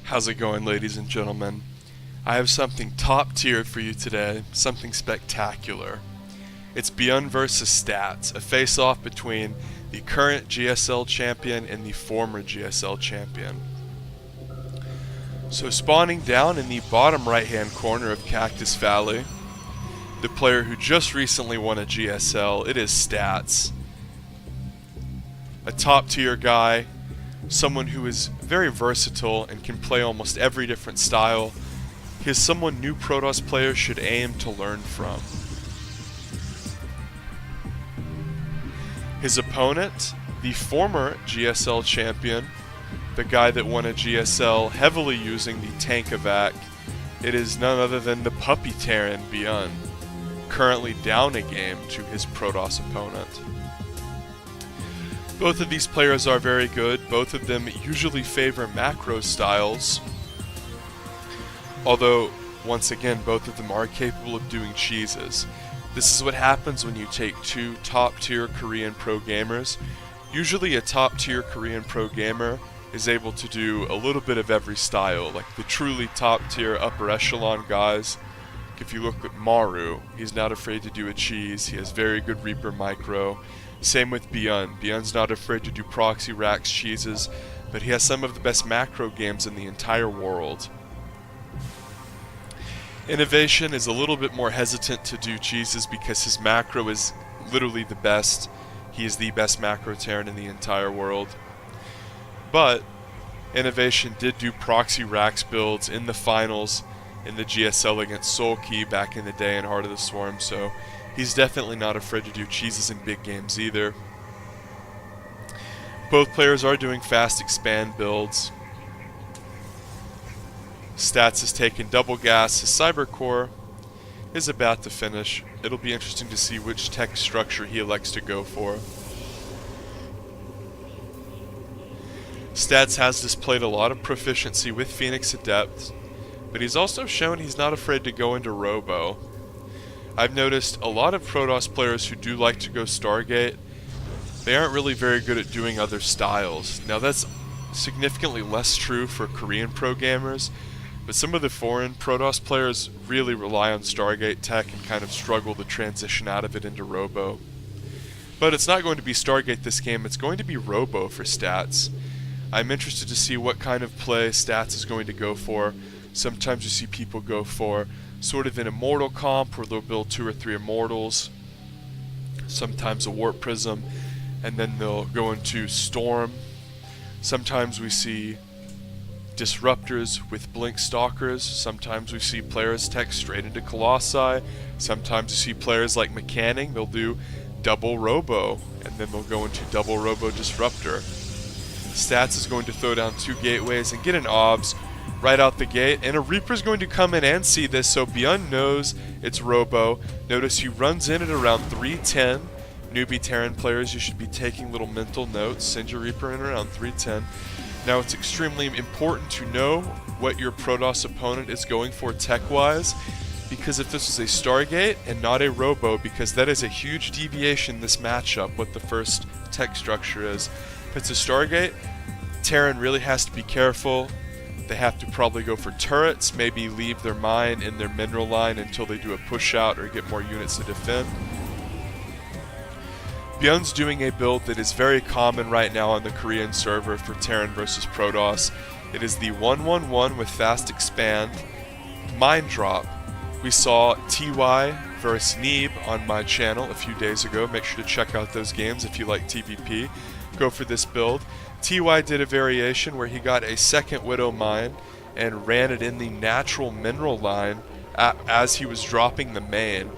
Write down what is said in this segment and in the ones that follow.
How's it going, ladies and gentlemen? I have something top tier for you today, something spectacular. It's ByuN versus Stats, a face-off between the current GSL champion and the former GSL champion. So spawning down in the bottom right-hand corner of Cactus Valley, the player who just recently won a GSL, it is Stats. A top tier guy, someone who is very versatile and can play almost every different style. He is someone new Protoss players should aim to learn from. His opponent, the former GSL champion, the guy that won a GSL heavily using the tank evac, it is none other than the puppy Terran ByuN, currently down a game to his Protoss opponent. Both of these players are very good. Both of them usually favor macro styles, although once again both of them are capable of doing cheeses. This is what happens when you take two top tier Korean pro gamers. Usually a top tier Korean pro gamer is able to do a little bit of every style, like the truly top tier upper echelon guys. If you look at Maru, he's not afraid to do a cheese. He has very good Reaper micro. Same with ByuN. ByuN's not afraid to do proxy racks cheeses, but he has some of the best macro games in the entire world. Innovation is a little bit more hesitant to do cheeses because his macro is literally the best. He is the best macro Terran in the entire world. But Innovation did do proxy racks builds in the finals in the GSL against Soulkey back in the day in Heart of the Swarm, so he's definitely not afraid to do cheeses in big games either. Both players are doing fast expand builds. Stats has taken double gas. His cyber core is about to finish. It'll be interesting to see which tech structure he elects to go for. Stats has displayed a lot of proficiency with Phoenix Adept, but he's also shown he's not afraid to go into Robo. I've noticed a lot of Protoss players who do like to go Stargate, they aren't really very good at doing other styles. Now that's significantly less true for Korean pro gamers, but some of the foreign Protoss players really rely on Stargate tech and kind of struggle to transition out of it into Robo. But it's not going to be Stargate this game, it's going to be Robo for Stats. I'm interested to see what kind of play Stats is going to go for. Sometimes you see people go for sort of an Immortal comp where they'll build 2 or 3 Immortals, sometimes a Warp Prism, and then they'll go into Storm. Sometimes we see Disruptors with Blink Stalkers, sometimes we see players tech straight into Colossi, sometimes you see players like Mechanic, they'll do double Robo, and then they'll go into double Robo Disruptor. Stats is going to throw down 2 gateways and get an OBS right out the gate, and a Reaper's going to come in and see this, so ByuN knows it's Robo. Notice he runs in at around 310. Newbie Terran players, you should be taking little mental notes. Send your Reaper in around 310. Now it's extremely important to know what your Protoss opponent is going for tech-wise, because if this is a Stargate and not a Robo, because that is a huge deviation in this matchup, what the first tech structure is. If it's a Stargate, Terran really has to be careful. They have to probably go for turrets, maybe leave their mine in their mineral line until they do a push out or get more units to defend. ByuN's doing a build that is very common right now on the Korean server for Terran versus Protoss. It is the 1-1-1 with fast expand, mine drop. We saw TY versus Neeb on my channel a few days ago. Make sure to check out those games if you like TVP. Go for this build. TY did a variation where he got a second Widow mine and ran it in the natural mineral line as he was dropping the main,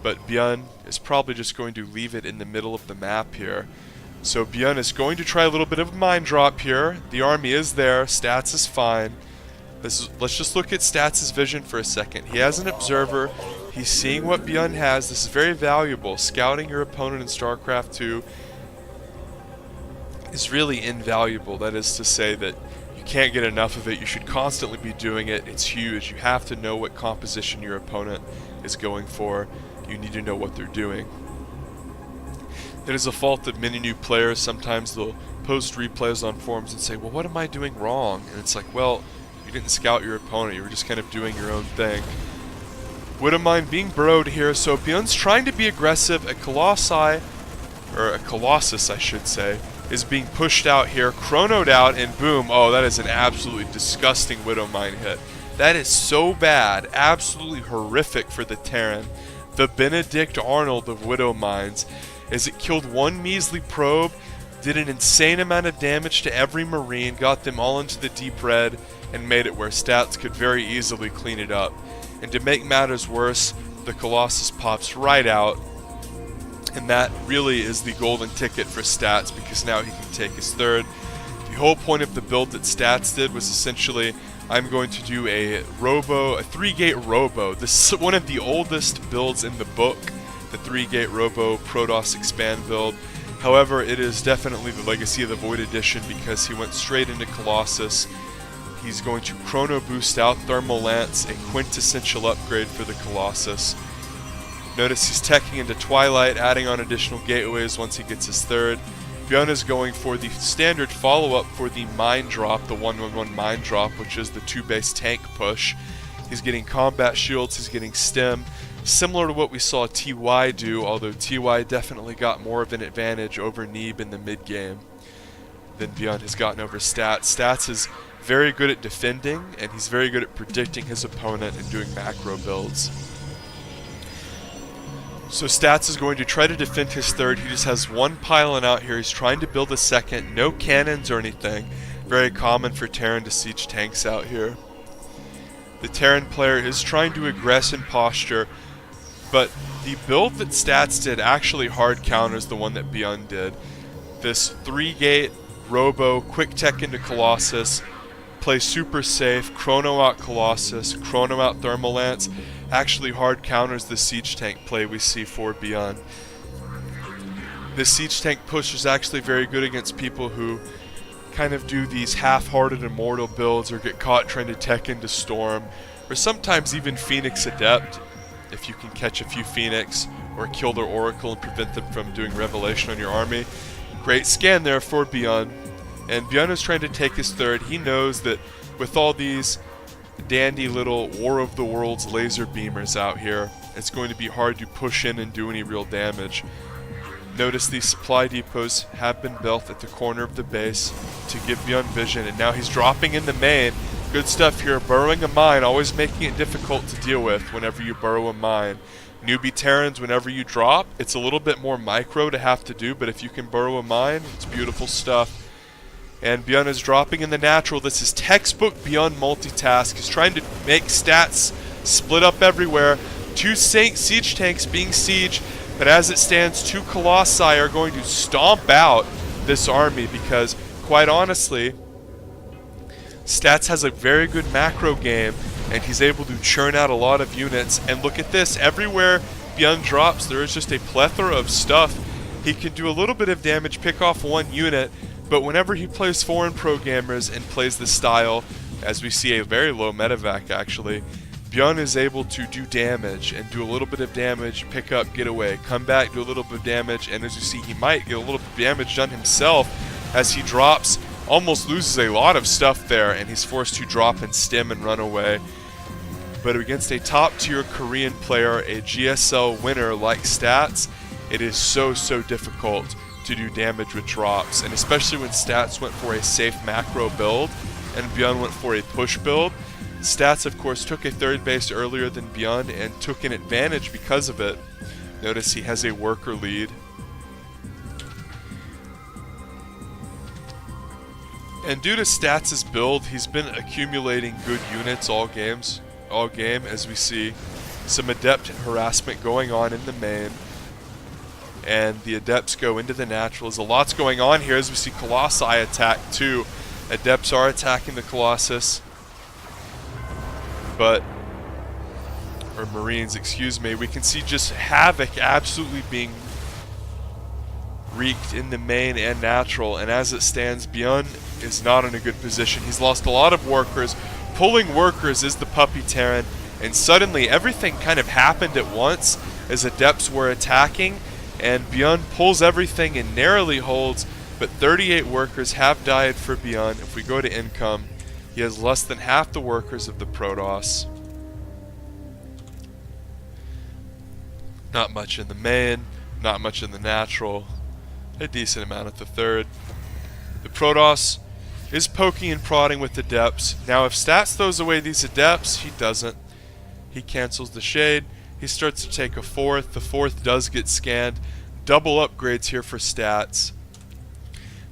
but ByuN is probably just going to leave it in the middle of the map here. So ByuN is going to try a little bit of a mine drop here. The army is there, Stats is fine. Let's just look at Stats' vision for a second. He has an observer, he's seeing what ByuN has. This is very valuable. Scouting your opponent in StarCraft 2 is really invaluable. That is to say that you can't get enough of it. You should constantly be doing it. It's huge. You have to know what composition your opponent is going for. You need to know what they're doing. It is a fault of many new players. Sometimes they'll post replays on forums and say, well, what am I doing wrong? And it's like, well, You didn't scout your opponent, you were just kind of doing your own thing. Widowmine being burrowed here, so ByuN's trying to be aggressive. A Colossus, I should say, is being pushed out here, chronoed out, and boom. Oh, that is an absolutely disgusting Widowmine hit. That is so bad, absolutely horrific for the Terran. The Benedict Arnold of Widowmines, as it killed one measly probe, did an insane amount of damage to every Marine, got them all into the deep red, and made it where Stats could very easily clean it up. And to make matters worse, the Colossus pops right out, and that really is the golden ticket for Stats, because now he can take his third. The whole point of the build that Stats did was essentially, I'm going to do a 3-gate Robo. This is one of the oldest builds in the book, the 3-gate Robo Protoss Expand build. However, it is definitely the legacy of the Void Edition, because he went straight into Colossus. He's going to Chrono Boost out Thermal Lance, a quintessential upgrade for the Colossus. Notice he's teching into Twilight, adding on additional gateways once he gets his third. ByuN is going for the standard follow-up for the Mine Drop, the 1-1-1 Mine Drop, which is the 2-base tank push. He's getting combat shields, he's getting stem, similar to what we saw TY do, although TY definitely got more of an advantage over Neeb in the mid-game than ByuN has gotten over Stats. Stats is very good at defending, and he's very good at predicting his opponent and doing macro builds. So Stats is going to try to defend his third. He just has one pylon out here. He's trying to build a second. No cannons or anything. Very common for Terran to siege tanks out here. The Terran player is trying to aggress in posture, but the build that Stats did actually hard counters the one that ByuN did. This 3-gate Robo, quick tech into Colossus, play super safe, chrono out Colossus, chrono out Thermal Lance, actually hard counters the siege tank play we see for ByuN. This siege tank push is actually very good against people who kind of do these half-hearted Immortal builds or get caught trying to tech into Storm, or sometimes even Phoenix Adept, if you can catch a few Phoenix or kill their Oracle and prevent them from doing Revelation on your army. Great scan there for ByuN. And ByuN is trying to take his third. He knows that with all these dandy little War of the Worlds laser beamers out here, it's going to be hard to push in and do any real damage. Notice these supply depots have been built at the corner of the base to give ByuN vision, and now he's dropping in the main. Good stuff here, burrowing a mine, always making it difficult to deal with whenever you burrow a mine. Newbie Terrans, whenever you drop, it's a little bit more micro to have to do, but if you can burrow a mine, it's beautiful stuff. And ByuN is dropping in the natural. This is textbook ByuN multitask. He's trying to make Stats split up everywhere. 2 siege tanks being sieged, but as it stands, 2 Colossi are going to stomp out this army because, quite honestly, Stats has a very good macro game, and he's able to churn out a lot of units. And look at this. Everywhere ByuN drops, there is just a plethora of stuff. He can do a little bit of damage, pick off 1 unit, but whenever he plays foreign programmers and plays the style, as we see a very low medevac actually, ByuN is able to do damage and do a little bit of damage, pick up, get away, come back, do a little bit of damage, and as you see, he might get a little bit of damage done himself as he drops, almost loses a lot of stuff there, and he's forced to drop and stem and run away. But against a top-tier Korean player, a GSL winner like Stats, it is so difficult to do damage with drops, and especially when Stats went for a safe macro build and ByuN went for a push build. Stats, of course, took a third base earlier than ByuN and took an advantage because of it. Notice he has a worker lead. And due to Stats' build, he's been accumulating good units all game, as we see some Adept harassment going on in the main. And the Adepts go into the naturals. A lot's going on here as we see Colossi attack too. Adepts are attacking the Colossus. Or Marines, excuse me. We can see just havoc absolutely being wreaked in the main and natural. And as it stands, ByuN is not in a good position. He's lost a lot of workers. Pulling workers is the Puppy Terran. And suddenly everything kind of happened at once as Adepts were attacking. And ByuN pulls everything and narrowly holds, but 38 workers have died for ByuN. If we go to income, He has less than half the workers of the Protoss. Not much in the main, not much in the natural, a decent amount at the third. The Protoss is poking and prodding with Adepts. Now if Stats throws away these Adepts, he doesn't. He cancels the Shade, he starts to take a fourth, the fourth does get scanned. Double upgrades here for Stats.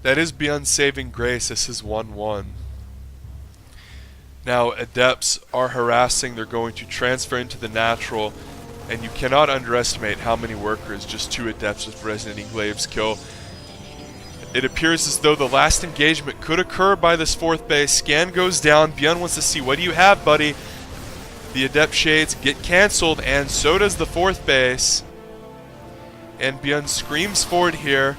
That is ByuN saving grace. This is 1-1. Now Adepts are harassing, they're going to transfer into the natural, and you cannot underestimate how many workers just 2 Adepts with Resonating Glaives kill. It appears as though the last engagement could occur by this 4th base. Scan goes down, ByuN wants to see, what do you have, buddy? The Adept Shades get cancelled, and so does the 4th base. And ByuN screams forward here.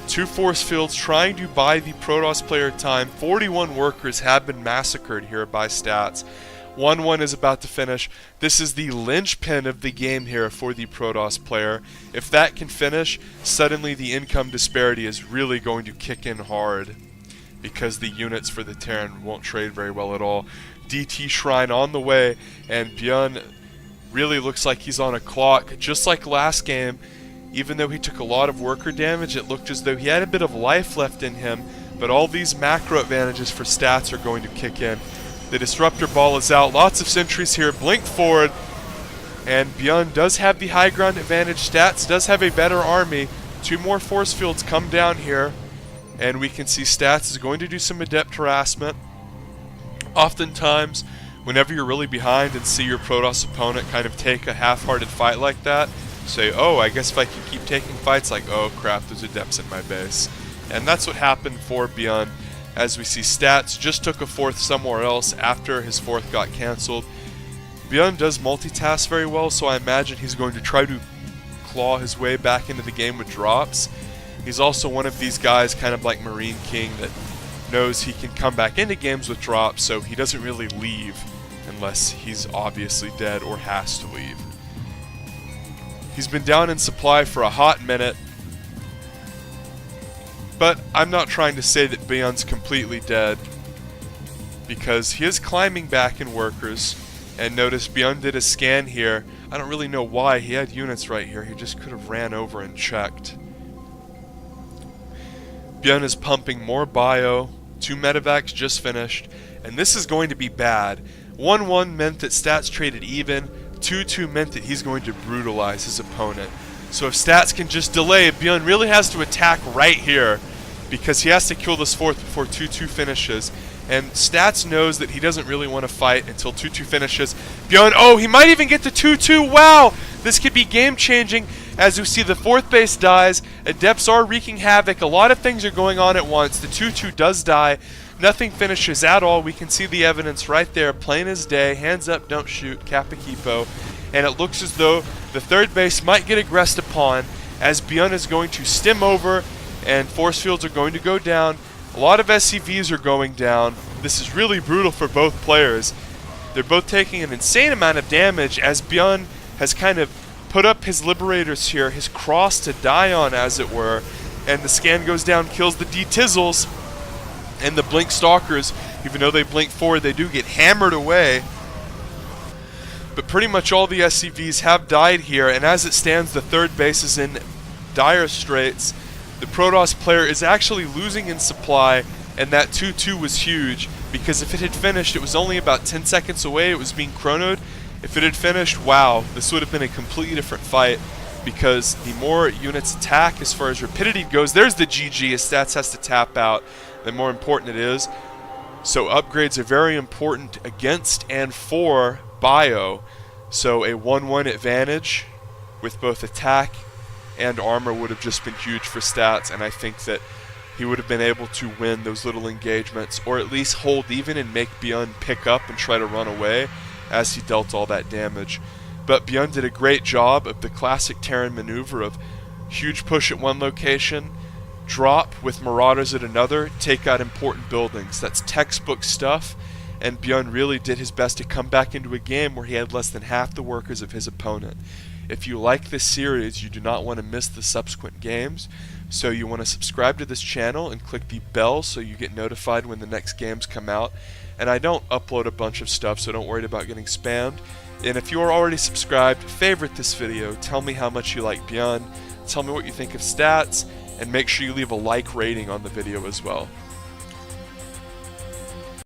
2 force fields trying to buy the Protoss player time. 41 workers have been massacred here by Stats. 1-1 is about to finish. This is the linchpin of the game here for the Protoss player. If that can finish, suddenly the income disparity is really going to kick in hard, because the units for the Terran won't trade very well at all. DT Shrine on the way, and ByuN really looks like he's on a clock. Just like last game, even though he took a lot of worker damage, it looked as though he had a bit of life left in him, but all these macro advantages for Stats are going to kick in. The Disruptor Ball is out, lots of sentries here, blink forward, and ByuN does have the high ground advantage. Stats does have a better army. 2 more force fields come down here, and we can see Stats is going to do some Adept harassment. Oftentimes, whenever you're really behind and see your Protoss opponent kind of take a half-hearted fight like that, say, oh, I guess if I can keep taking fights, like, oh crap, there's Adepts in my base. And that's what happened for ByuN. As we see, Stats just took a 4th somewhere else after his 4th got cancelled. ByuN does multitask very well, so I imagine he's going to try to claw his way back into the game with drops. He's also one of these guys, kind of like Marine King, that knows he can come back into games with drops, so he doesn't really leave unless he's obviously dead or has to leave. He's been down in supply for a hot minute, but I'm not trying to say that ByuN's completely dead, because he is climbing back in workers. And notice ByuN did a scan here. I don't really know why. He had units right here. He just could have ran over and checked. ByuN is pumping more bio. 2 medevacs just finished, and this is going to be bad. 1-1 meant that Stats traded even. 2-2 meant that he's going to brutalize his opponent. So if Stats can just delay, ByuN really has to attack right here, because he has to kill this 4th before 2-2 finishes. And Stats knows that he doesn't really want to fight until 2-2 finishes. ByuN, oh, he might even get to 2-2. Wow! This could be game-changing. As you see, the 4th base dies. Adepts are wreaking havoc. A lot of things are going on at once. The 2-2 does die. Nothing finishes at all. We can see the evidence right there, plain as day. Hands up, don't shoot, Kappa Kipo. And it looks as though the 3rd base might get aggressed upon, as ByuN is going to stim over, and force fields are going to go down. A lot of SCVs are going down. This is really brutal for both players. They're both taking an insane amount of damage, as ByuN has kind of put up his Liberators here, his cross to die on, as it were, and the scan goes down, kills the D-Tizzles, and the Blink Stalkers, even though they blink forward, they do get hammered away. But pretty much all the SCVs have died here, and as it stands, the 3rd base is in dire straits. The Protoss player is actually losing in supply, and that 2-2 was huge, because if it had finished, it was only about 10 seconds away. It was being chronoed. If it had finished, wow, this would have been a completely different fight, because the more units attack as far as rapidity goes, there's the GG, as Stats has to tap out, the more important it is. So upgrades are very important against and for bio. So a 1-1 advantage with both attack and armor would have just been huge for Stats, and I think that he would have been able to win those little engagements, or at least hold even and make ByuN pick up and try to run away as he dealt all that damage. But ByuN did a great job of the classic Terran maneuver of huge push at one location, drop with Marauders at another, take out important buildings. That's textbook stuff, and ByuN really did his best to come back into a game where he had less than half the workers of his opponent. If you like this series, you do not want to miss the subsequent games, So you want to subscribe to this channel and click the bell so you get notified when the next games come out. And I don't upload a bunch of stuff, so don't worry about getting spammed. And if you are already subscribed, favorite this video, tell me how much you like ByuN, tell me what you think of stats, and make sure you leave a like rating on the video as well.